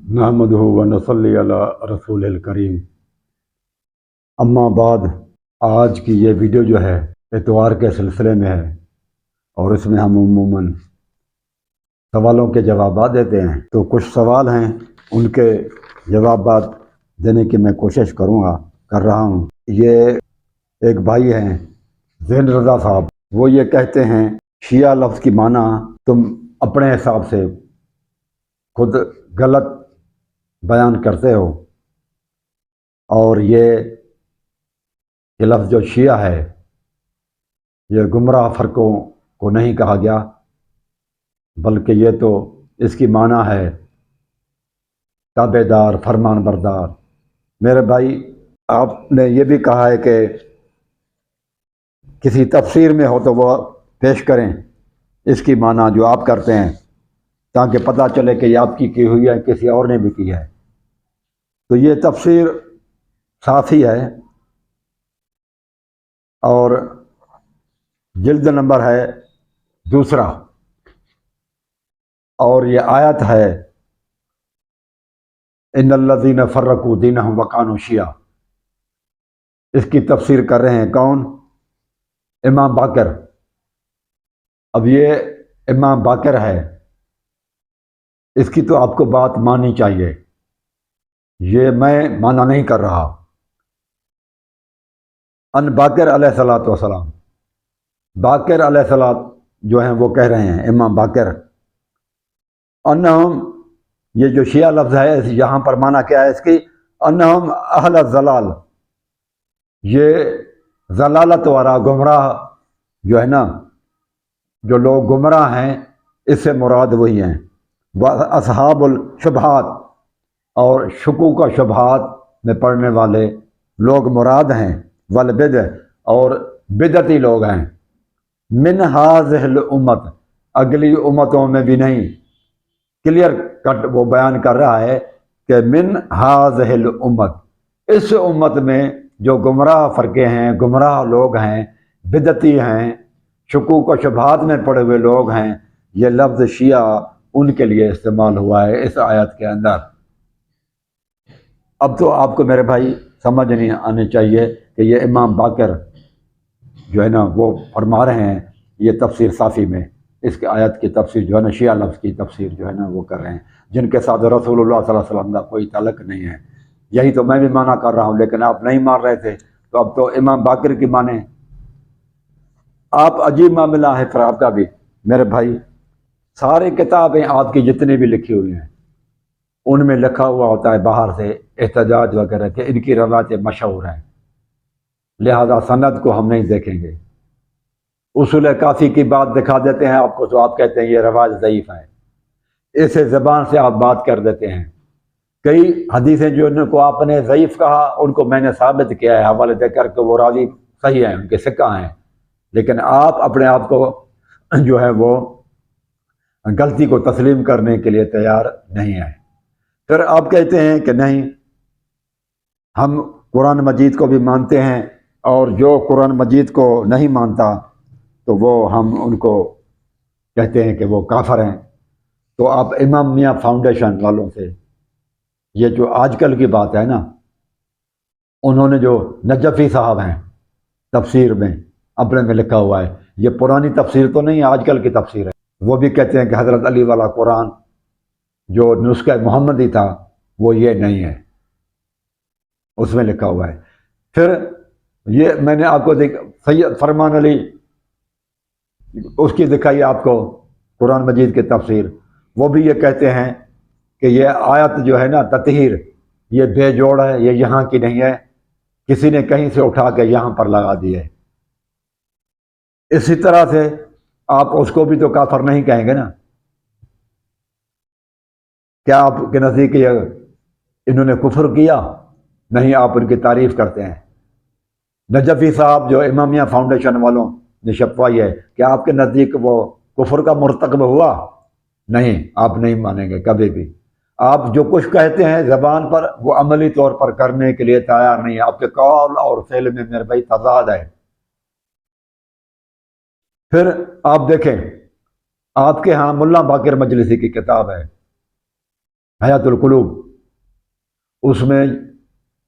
نحمدہ و نصلی علی رسول الکریم، اما بعد۔ آج کی یہ ویڈیو جو ہے اتوار کے سلسلے میں ہے، اور اس میں ہم عموماً سوالوں کے جوابات دیتے ہیں۔ تو کچھ سوال ہیں، ان کے جوابات دینے کی میں کوشش کر رہا ہوں۔ یہ ایک بھائی ہیں زین رضا صاحب، وہ یہ کہتے ہیں شیعہ لفظ کی معنی تم اپنے حساب سے خود غلط بیان کرتے ہو، اور یہ لفظ جو شیعہ ہے یہ گمراہ فرقوں کو نہیں کہا گیا، بلکہ یہ تو اس کی معنی ہے تابع دار، فرمان بردار۔ میرے بھائی، آپ نے یہ بھی کہا ہے کہ کسی تفسیر میں ہو تو وہ پیش کریں اس کی معنی جو آپ کرتے ہیں، تاکہ پتہ چلے کہ یہ آپ کی ہوئی ہے، کسی اور نے بھی کی ہے۔ تو یہ تفسیر صافی ہے، اور جلد نمبر ہے 2، اور یہ آیت ہے ان الذین فرقوا دینہم وکانوا شیعہ۔ اس کی تفسیر کر رہے ہیں کون؟ امام باقر۔ اب یہ امام باقر ہے، اس کی تو آپ کو بات ماننی چاہیے، یہ میں مانا نہیں کر رہا۔ ان باقر علیہ الصلوۃ والسلام، باقر علیہ السلام جو ہیں وہ کہہ رہے ہیں، امام باقر، انہم، یہ جو شیعہ لفظ ہے یہاں پر معنی کیا ہے اس کی؟ انہم اہل الضلال، یہ ضلالت والا، گمراہ جو ہے نا، جو لوگ گمراہ ہیں، اس سے مراد وہی ہیں۔ اصحاب الشبہات، اور شکوک و شبہات میں پڑھنے والے لوگ مراد ہیں، والبدع، اور بدعتی لوگ ہیں۔ من ہذہ الامت، اگلی امتوں میں بھی نہیں، کلیئر کٹ وہ بیان کر رہا ہے کہ من ہذہ الامت، اس امت میں جو گمراہ فرقے ہیں، گمراہ لوگ ہیں، بدعتی ہیں، شکوک و شبہات میں پڑے ہوئے لوگ ہیں، یہ لفظ شیعہ ان کے لیے استعمال ہوا ہے اس آیت کے اندر۔ اب تو آپ کو میرے بھائی سمجھ نہیں آنی چاہیے کہ یہ امام باقر جو ہے نا وہ فرما رہے ہیں، یہ تفسیر صافی میں اس کے آیت کی تفسیر جو ہے نا، شیعہ لفظ کی تفسیر جو ہے نا وہ کر رہے ہیں، جن کے ساتھ رسول اللہ صلی اللہ علیہ وسلم کا کوئی تعلق نہیں ہے۔ یہی تو میں بھی مانا کر رہا ہوں، لیکن آپ نہیں مان رہے تھے، تو اب تو امام باقر کی مانیں آپ۔ عجیب معاملہ ہے پھر آپ کا بھی میرے بھائی۔ ساری کتابیں آپ کی جتنی بھی لکھی ہوئی ہیں، ان میں لکھا ہوا ہوتا ہے باہر سے احتجاج وغیرہ کہ ان کی روایتیں مشہور ہیں، لہذا سند کو ہم نہیں دیکھیں گے۔ اصول کافی کی بات دکھا دیتے ہیں آپ کو، تو آپ کہتے ہیں یہ روایت ضعیف ہے، ایسے زبان سے آپ بات کر دیتے ہیں۔ کئی حدیثیں جو ان کو آپ نے ضعیف کہا، ان کو میں نے ثابت کیا ہے حوالے دے کر کے وہ راوی صحیح ہیں، ان کے ثقہ ہیں، لیکن آپ اپنے آپ کو جو ہے وہ غلطی کو تسلیم کرنے کے لیے تیار نہیں ہیں۔ پھر آپ کہتے ہیں کہ نہیں، ہم قرآن مجید کو بھی مانتے ہیں، اور جو قرآن مجید کو نہیں مانتا تو وہ ہم ان کو کہتے ہیں کہ وہ کافر ہیں۔ تو آپ امام میاں فاؤنڈیشن والوں سے، یہ جو آج کل کی بات ہے نا، انہوں نے جو نجفی صاحب ہیں تفسیر میں اپنے میں لکھا ہوا ہے، یہ پرانی تفسیر تو نہیں ہے، آج کل کی تفسیر ہے۔ وہ بھی کہتے ہیں کہ حضرت علی والا قرآن جو نسخہ محمدی تھا وہ یہ نہیں ہے، اس میں لکھا ہوا ہے۔ پھر یہ میں نے آپ کو سید فرمان علی، اس کی دکھائی آپ کو قرآن مجید کی تفسیر، وہ بھی یہ کہتے ہیں کہ یہ آیت جو ہے نا تطہیر، یہ بے جوڑ ہے، یہ یہاں کی نہیں ہے، کسی نے کہیں سے اٹھا کے یہاں پر لگا دی ہے۔ اسی طرح سے آپ اس کو بھی تو کافر نہیں کہیں گے نا۔ کیا آپ کے نزدیک یہ انہوں نے کفر کیا؟ نہیں، آپ ان کی تعریف کرتے ہیں۔ نجفی صاحب جو امامیہ فاؤنڈیشن والوں نے چھپوائی ہے، کیا آپ کے نزدیک وہ کفر کا مرتکب ہوا؟ نہیں، آپ نہیں مانیں گے کبھی بھی۔ آپ جو کچھ کہتے ہیں زبان پر، وہ عملی طور پر کرنے کے لیے تیار نہیں ہے، آپ کے قول اور فعل میں میرے بھائی تضاد ہے۔ پھر آپ دیکھیں، آپ کے ہاں ملا باقر مجلسی کی کتاب ہے، حیات القلوب، اس میں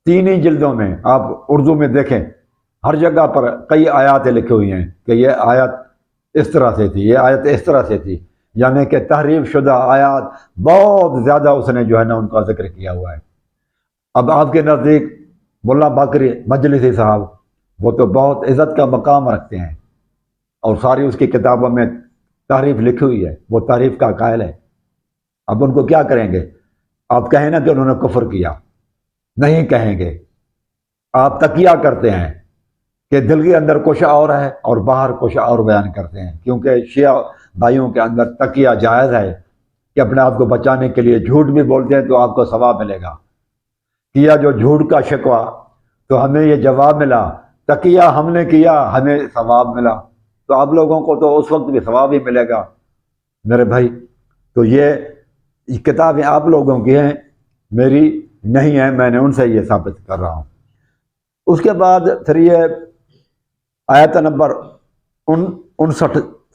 3 ہی جلدوں میں آپ اردو میں دیکھیں ہر جگہ پر کئی آیاتیں لکھی ہوئی ہیں کہ یہ آیت اس طرح سے تھی، یہ آیت اس طرح سے تھی، یعنی کہ تحریف شدہ آیات بہت زیادہ اس نے جو ہے نا ان کا ذکر کیا ہوا ہے۔ اب آپ کے نزدیک ملا باقری مجلسی صاحب وہ تو بہت عزت کا مقام رکھتے ہیں اور ساری اس کی کتابوں میں تحریف لکھی ہوئی ہے، وہ تحریف کا قائل ہے۔ اب ان کو کیا کریں گے؟ آپ کہیں نا کہ انہوں نے کفر کیا، نہیں کہیں گے۔ آپ تقیہ کرتے ہیں کہ دل کے اندر کچھ اور ہے اور باہر کچھ اور بیان کرتے ہیں، کیونکہ شیعہ بھائیوں کے اندر تقیہ جائز ہے کہ اپنے آپ کو بچانے کے لیے جھوٹ بھی بولتے ہیں تو آپ کو ثواب ملے گا۔ کیا جو جھوٹ کا شکوہ تو ہمیں یہ جواب ملا، تقیہ ہم نے کیا ہمیں ثواب ملا، تو آپ لوگوں کو تو اس وقت بھی ثواب ہی ملے گا میرے بھائی۔ تو یہ کتابیں آپ لوگوں کی ہیں، میری نہیں ہیں، میں نے ان سے یہ ثابت کر رہا ہوں۔ اس کے بعد پھر یہ آیت نمبر 59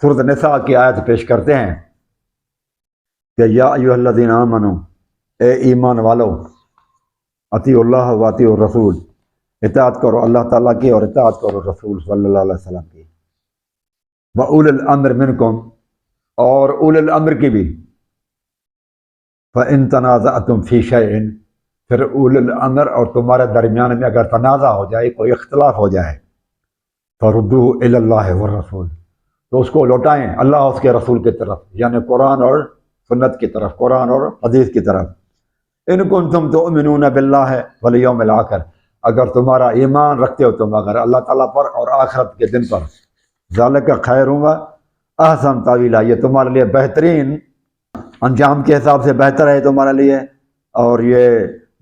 سورۃ النساء کی آیت پیش کرتے ہیں کہ یا ایھا الذین آمنوا، اے ایمان والو، اطیعوا اللہ و اطیعوا الرسول، اطاعت کرو اللہ تعالیٰ کی اور اطاعت کرو رسول صلی اللہ علیہ وسلم کی، وَأُولِي الْأَمْرِ مِنْکُمْ، اور اول الامر کی بھی، فَإِن تَنَازَعْتُمْ فِي شَيْءٍ، پھر اول الامر اور تمہارے درمیان میں اگر تنازع ہو جائے، کوئی اختلاف ہو جائے، فَرُدُّوهُ إِلَى اللَّهِ وَالرَّسُولِ، تو اس کو لوٹائیں اللہ اس کے رسول کی طرف، یعنی قرآن اور سنت کی طرف، قرآن اور حدیث کی طرف۔ ان کنتم تؤمنون باللہ والیوم الآخر، اگر تمہارا ایمان رکھتے ہو تم اگر اللہ تعالیٰ پر اور آخرت کے دن پر، ذالک خیر ہوں گا احسن تعویلا، یہ تمہارے لیے بہترین انجام کے حساب سے بہتر ہے تمہارے لیے، اور یہ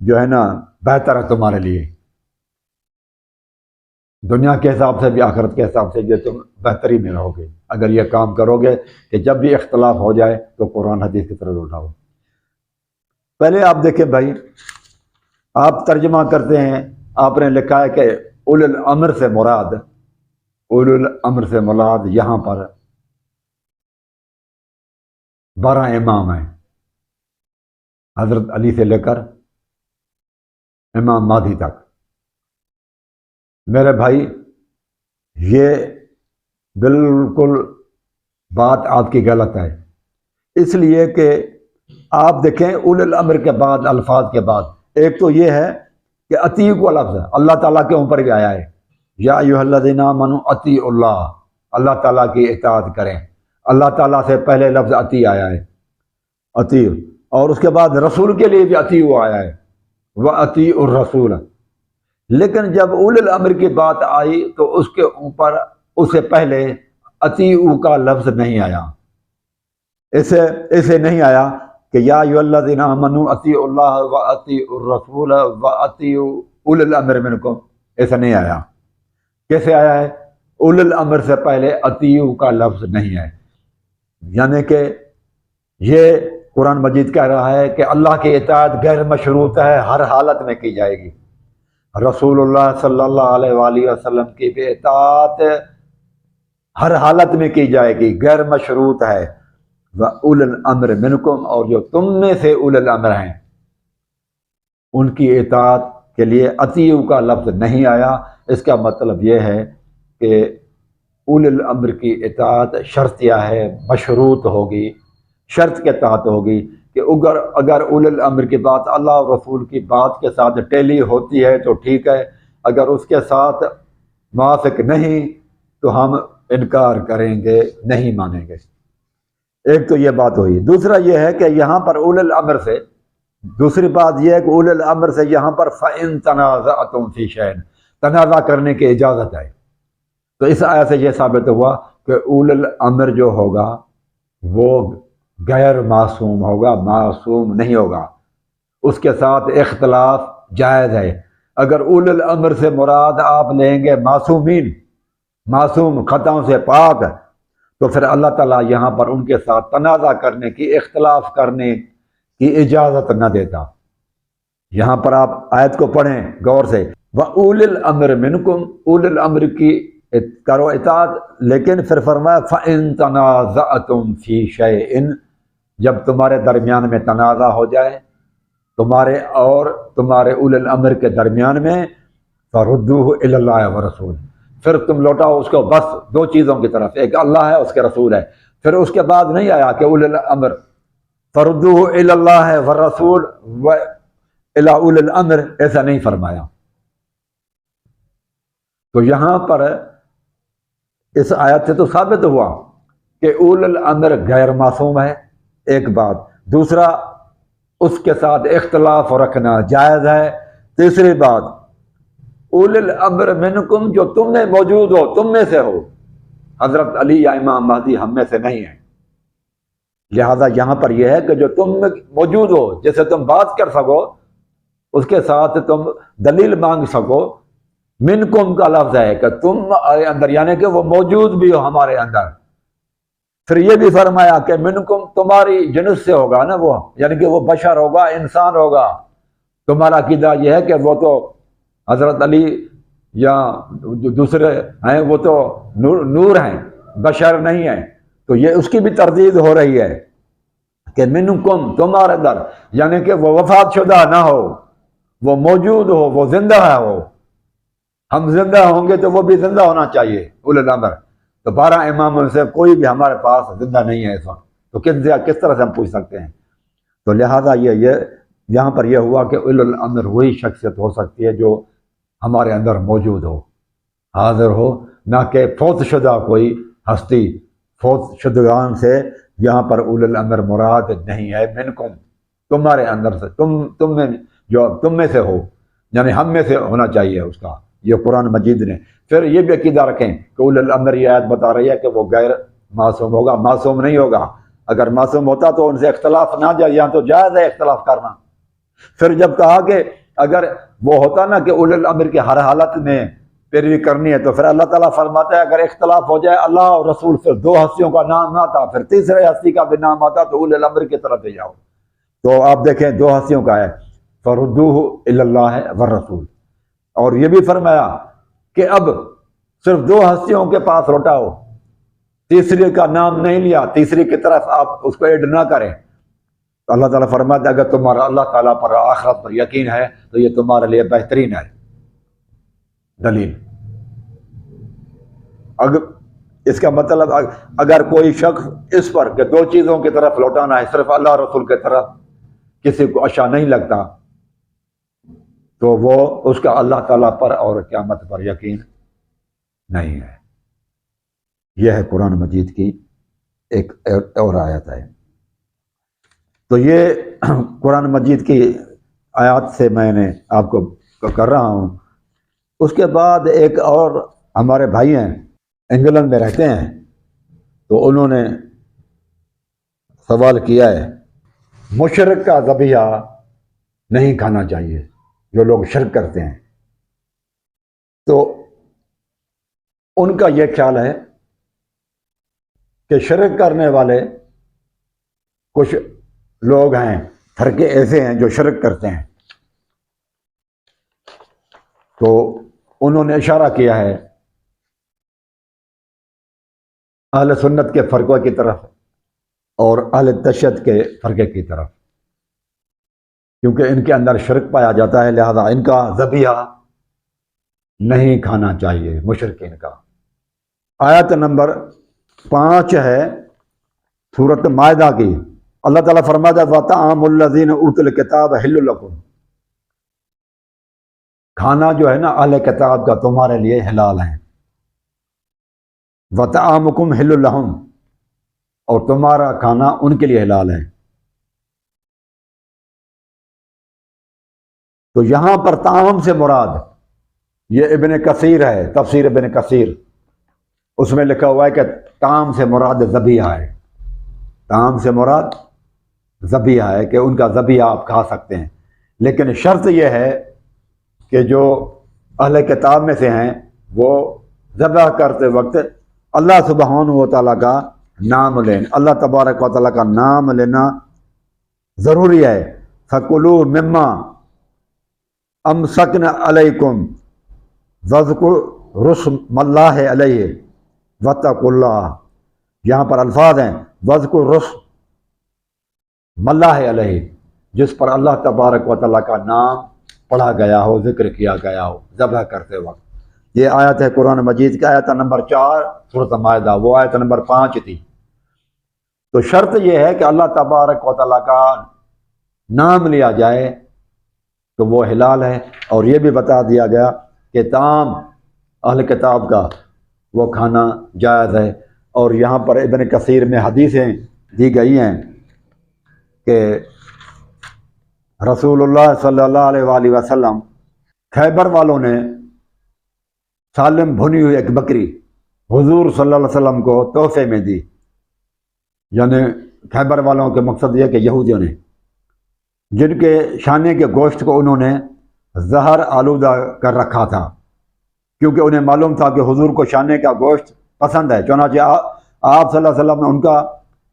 جو ہے نا بہتر ہے تمہارے لیے دنیا کے حساب سے بھی آخرت کے حساب سے، یہ تم بہتری میں رہو گے اگر یہ کام کرو گے کہ جب بھی اختلاف ہو جائے تو قرآن حدیث کی طرف اٹھاؤ۔ پہلے آپ دیکھیں بھائی، آپ ترجمہ کرتے ہیں، آپ نے لکھا ہے کہ اول الامر سے مراد، اول الامر سے مراد یہاں پر 12 امام ہیں، حضرت علی سے لے کر امام مہدی تک۔ میرے بھائی یہ بالکل بات آپ کی غلط ہے، اس لیے کہ آپ دیکھیں اول الامر کے بعد الفاظ کے بعد ایک تو یہ ہے کہ اطیع کو لفظ اللہ تعالیٰ کے اوپر بھی آیا ہے، یا ایھا الذین آمنوا اطیعوا اللہ، اللہ تعالیٰ کی اطاعت کریں، اللہ تعالیٰ سے پہلے لفظ اطیع آیا ہے، اطیع، اور اس کے بعد رسول کے لیے بھی اطیع آیا ہے، وَأَطِیعُوا الرَّسُولَ۔ لیکن جب اول الامر کی بات آئی تو اس کے اوپر اس سے پہلے اطیعوا کا لفظ نہیں آیا، اسے نہیں آیا کہ یا ایھا الذین آمنوا اطیعوا اللہ واطیعوا الرسول واطیعوا اولی الامر منکم، ایسا نہیں آیا۔ کیسے آیا ہے؟ اول الامر سے پہلے اطیعوا کا لفظ نہیں ہے، یعنی کہ یہ قرآن مجید کہہ رہا ہے کہ اللہ کی اطاعت غیر مشروط ہے، ہر حالت میں کی جائے گی، رسول اللہ صلی اللہ علیہ وآلہ وسلم کی بھی اطاعت ہر حالت میں کی جائے گی، غیر مشروط ہے۔ وَأُولِي الْأَمْرِ مِنْکُمْ، اور جو تم میں سے اول الامر ہیں ان کی اطاعت کے لیے اطیعوا کا لفظ نہیں آیا۔ اس کا مطلب یہ ہے کہ اول الامر کی اطاعت شرطیہ ہے، مشروط ہوگی، شرط کے تحت ہوگی کہ اگر اول الامر کی بات اللہ اور رسول کی بات کے ساتھ ٹیلی ہوتی ہے تو ٹھیک ہے، اگر اس کے ساتھ موافق نہیں تو ہم انکار کریں گے، نہیں مانیں گے۔ ایک تو یہ بات ہوئی۔ دوسرا یہ ہے کہ یہاں پر اول الامر سے، دوسری بات یہ ہے کہ اول الامر سے یہاں پر فَإِن تَنَازَعْتُمْ فِي شَيْءٍ، تنازع کرنے کی اجازت ہے۔ تو اس آیت سے یہ ثابت ہوا کہ اول الامر جو ہوگا وہ غیر معصوم ہوگا، معصوم نہیں ہوگا، اس کے ساتھ اختلاف جائز ہے۔ اگر اول الامر سے مراد آپ لیں گے معصومین، معصوم، خطاؤں سے پاک، تو پھر اللہ تعالیٰ یہاں پر ان کے ساتھ تنازع کرنے کی، اختلاف کرنے کی اجازت نہ دیتا۔ یہاں پر آپ آیت کو پڑھیں غور سے، وَأُولِي الْأَمْرِ مِنْکُمْ، اول الامر کی کرو اطاعت، لیکن پھر فرمایا فَإِن تَنَازَعْتُمْ فِي شَيْءٍ، جب تمہارے درمیان میں تنازع ہو جائے تمہارے اور تمہارے اول الامر کے درمیان میں، فردوہ الی اللہ ورسول، پھر تم لوٹاؤ اس کو بس دو چیزوں کی طرف، ایک اللہ ہے، اس کے رسول ہے۔ پھر اس کے بعد نہیں آیا کہ اول الامر، فردوہ الی اللہ والرسول و الی اول الامر، ایسا نہیں فرمایا۔ تو یہاں پر اس آیت سے تو ثابت ہوا کہ اول الامر غیر معصوم ہے، ایک بات۔ دوسرا، اس کے ساتھ اختلاف رکھنا جائز ہے۔ تیسری بات، اول الامر منکم، جو تم میں موجود ہو، تم میں سے ہو، حضرت علی یا امام مہدی ہم میں سے نہیں ہیں۔ لہذا یہاں پر یہ ہے کہ جو تم میں موجود ہو، جسے تم بات کر سکو، اس کے ساتھ تم دلیل مانگ سکو، منکم کا لفظ ہے کہ تم اندر، یعنی کہ وہ موجود بھی ہو ہمارے اندر۔ پھر یہ بھی فرمایا کہ منکم تمہاری جنس سے ہوگا نا وہ، یعنی کہ وہ بشر ہوگا، انسان ہوگا۔ تمہارا عقیدہ یہ ہے کہ وہ تو حضرت علی یا دوسرے ہیں، وہ تو نور ہیں، بشر نہیں ہیں۔ تو یہ اس کی بھی تردید ہو رہی ہے کہ منکم تمہارے اندر، یعنی کہ وہ وفات شدہ نہ ہو، وہ موجود ہو، وہ زندہ ہو۔ ہم زندہ ہوں گے تو وہ بھی زندہ ہونا چاہیے اول الامر۔ تو 12 امام میں سے کوئی بھی ہمارے پاس زندہ نہیں ہے اس وقت، تو کس طرح سے ہم پوچھ سکتے ہیں؟ تو لہٰذا یہ یہاں پر یہ ہوا کہ اول الامر وہی شخصیت ہو سکتی ہے جو ہمارے اندر موجود ہو، حاضر ہو، نہ کہ فوت شدہ کوئی ہستی۔ فوت شدگان سے یہاں پر اول الامر مراد نہیں ہے، منکم تمہارے اندر سے، تم میں، جو تم میں سے ہو، یعنی ہم میں سے ہونا چاہیے اس کا۔ یہ قرآن مجید نے پھر یہ بھی عقیدہ رکھیں کہ اول الامر، یہ آیت بتا رہی ہے کہ وہ غیر معصوم ہوگا، معصوم نہیں ہوگا۔ اگر معصوم ہوتا تو ان سے اختلاف نہ جائے، یہاں تو جائز ہے اختلاف کرنا۔ پھر جب کہا کہ اگر وہ ہوتا نا کہ اول الامر کی ہر حالت میں پیروی کرنی ہے، تو پھر اللہ تعالیٰ فرماتا ہے اگر اختلاف ہو جائے اللہ اور رسول، پھر دو ہستیوں کا نام نہ آتا، پھر تیسرے ہستی کا بھی نام آتا، تو اول الامر کی طرف جاؤ۔ تو آپ دیکھیں دو ہستیوں کا ہے، فردوہ الی اللہ والرسول۔ اور یہ بھی فرمایا کہ اب صرف دو ہستیوں کے پاس لوٹاؤ، تیسری کا نام نہیں لیا، تیسری کی طرف آپ اس کو ایڈ نہ کریں۔ تو اللہ تعالیٰ فرماتا ہے اگر تمہارا اللہ تعالیٰ پر، آخرت پر یقین ہے تو یہ تمہارے لیے بہترین ہے دلیل۔ اگر اس کا مطلب اگر کوئی شخص اس پر کہ دو چیزوں کی طرف لوٹانا ہے، صرف اللہ رسول کی طرف، کسی کو اچھا نہیں لگتا، تو وہ اس کا اللہ تعالیٰ پر اور قیامت پر یقین نہیں ہے۔ یہ ہے قرآن مجید کی ایک اور آیت ہے۔ تو یہ قرآن مجید کی آیات سے میں نے آپ کو کر رہا ہوں۔ اس کے بعد ایک اور ہمارے بھائی ہیں، انگلینڈ میں رہتے ہیں، تو انہوں نے سوال کیا ہے، مشرک کا ذبیحہ نہیں کھانا چاہیے، جو لوگ شرک کرتے ہیں۔ تو ان کا یہ خیال ہے کہ شرک کرنے والے کچھ لوگ ہیں، فرقے ایسے ہیں جو شرک کرتے ہیں، تو انہوں نے اشارہ کیا ہے اہل سنت کے فرقوں کی طرف اور اہل تشیع کے فرقے کی طرف، کیونکہ ان کے اندر شرک پایا جاتا ہے، لہذا ان کا ذبیحہ نہیں کھانا چاہیے، مشرکین کا۔ آیت نمبر 5 ہے سورۃ مائدہ کی۔ اللہ تعالیٰ فرماتا ہے وَطَعَامُ الَّذِينَ أُوتُوا الْكِتَابَ حِلٌّ لَكُمْ، کھانا جو ہے نا اہل کتاب کا تمہارے لیے حلال ہے، وَطَعَامُكُمْ حِلٌّ لَهُمْ، اور تمہارا کھانا ان کے لیے حلال ہے۔ تو یہاں پر طعام سے مراد، یہ ابن کثیر ہے، تفسیر ابن کثیر، اس میں لکھا ہوا ہے کہ طعام سے مراد ذبیحہ ہے، طعام سے مراد ذبیحہ ہے کہ ان کا ذبیحہ آپ کھا سکتے ہیں، لیکن شرط یہ ہے کہ جو اہل کتاب میں سے ہیں وہ ذبح کرتے وقت اللہ سبحانہ و تعالیٰ کا نام لیں، اللہ تبارک و تعالیٰ کا نام لینا ضروری ہے۔ فَكُلُوا مِمَّا أَمْسَكْنَا عَلَيْكُمْ وَاذْكُرُوا اسْمَ اللَّهِ عَلَيْهِ وَاتَّقُوا اللَّهَ، یہاں پر الفاظ ہیں وَاذْكُرُوا اسْمَ اللَّهِ عَلَيْهِ، جس پر اللہ تبارک و تعالیٰ کا نام پڑھا گیا ہو، ذکر کیا گیا ہو ذبح کرتے وقت۔ یہ آیت ہے قرآن مجید کی آیت نمبر 4 سورۃ مائدہ، وہ آیت نمبر 5 تھی۔ تو شرط یہ ہے کہ اللہ تبارک و تعالیٰ کا نام لیا جائے تو وہ حلال ہے، اور یہ بھی بتا دیا گیا کہ تمام اہل کتاب کا وہ کھانا جائز ہے۔ اور یہاں پر ابن کثیر میں حدیثیں دی گئی ہیں کہ رسول اللہ صلی اللہ علیہ وآلہ وسلم خیبر والوں نے سالم بھنی ہوئی ایک بکری حضور صلی اللہ علیہ وسلم کو تحفے میں دی، یعنی خیبر والوں کے مقصد یہ کہ یہودیوں نے، جن کے شانے کے گوشت کو انہوں نے زہر آلودہ کر رکھا تھا، کیونکہ انہیں معلوم تھا کہ حضور کو شانے کا گوشت پسند ہے۔ چنانچہ آپ صلی اللہ علیہ وسلم نے ان کا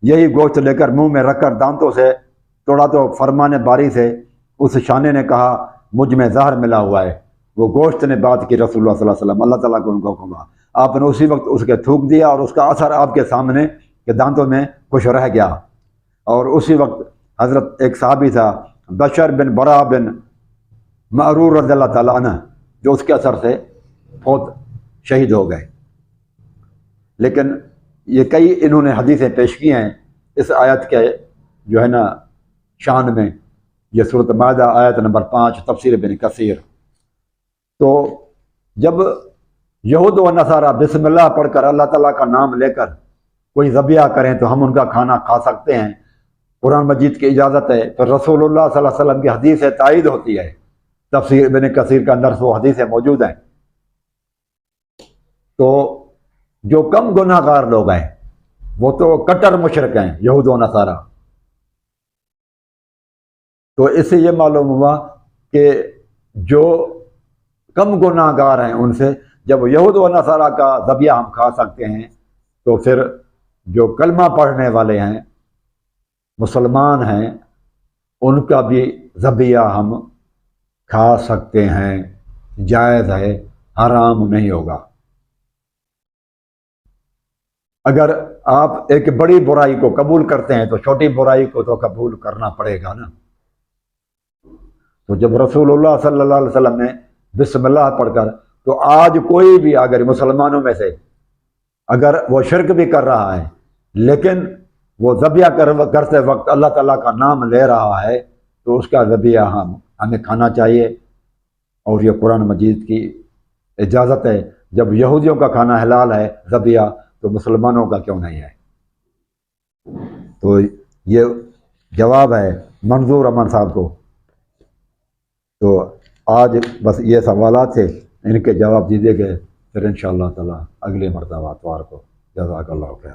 یہی گوشت لے کر منہ میں رکھ کر دانتوں سے توڑا تو فرمان باری سے اس شانے نے کہا مجھ میں زہر ملا ہوا ہے۔ وہ گوشت نے بات کی رسول اللہ صلی اللہ علیہ وسلم، اللہ تعالیٰ کو ان کو حکم، آپ نے اسی وقت اس کے تھوک دیا اور اس کا اثر آپ کے سامنے کہ دانتوں میں کچھ رہ گیا۔ اور اسی وقت حضرت ایک صحابی تھا بشر بن برا بن معرور رضی اللہ تعالیٰ عنہ، جو اس کے اثر سے بہت شہید ہو گئے۔ لیکن یہ کئی انہوں نے حدیثیں پیش کی ہیں اس آیت کے جو ہے نا شان میں، یہ سورۃ مائدہ آیت نمبر 5 تفسیر ابن کثیر۔ تو جب یہود و نصارہ بسم اللہ پڑھ کر اللہ تعالیٰ کا نام لے کر کوئی ذبیحہ کریں تو ہم ان کا کھانا کھا سکتے ہیں، قرآن مجید کی اجازت ہے، تو رسول اللہ صلی اللہ علیہ وسلم کی حدیث تائید ہوتی ہے۔ تفسیر ابن کثیر کے اندر وہ حدیثیں موجود ہیں۔ تو جو کم گناہ گار لوگ ہیں وہ تو کٹر مشرک ہیں، یہود و نصارہ۔ تو اس سے یہ معلوم ہوا کہ جو کم گناہ گار ہیں ان سے جب یہود و نصارہ کا ذبیحہ ہم کھا سکتے ہیں، تو پھر جو کلمہ پڑھنے والے ہیں، مسلمان ہیں، ان کا بھی ذبیحہ ہم کھا سکتے ہیں، جائز ہے، حرام نہیں ہوگا۔ اگر آپ ایک بڑی برائی کو قبول کرتے ہیں تو چھوٹی برائی کو تو قبول کرنا پڑے گا نا۔ تو جب رسول اللہ صلی اللہ علیہ وسلم نے بسم اللہ پڑھ کر، تو آج کوئی بھی اگر مسلمانوں میں سے اگر وہ شرک بھی کر رہا ہے لیکن وہ ذبیحہ کرتے وقت اللہ تعالیٰ کا نام لے رہا ہے تو اس کا ذبیحہ ہمیں کھانا چاہیے، اور یہ قرآن مجید کی اجازت ہے۔ جب یہودیوں کا کھانا حلال ہے ذبیحہ، تو مسلمانوں کا کیوں نہیں ہے؟ تو یہ جواب ہے منظور امن صاحب کو۔ تو آج بس یہ سوالات تھے، ان کے جواب دیے گئے، پھر انشاءاللہ تعالی اگلے مرتبہ اتوار کو۔ جزاک اللہ خیر۔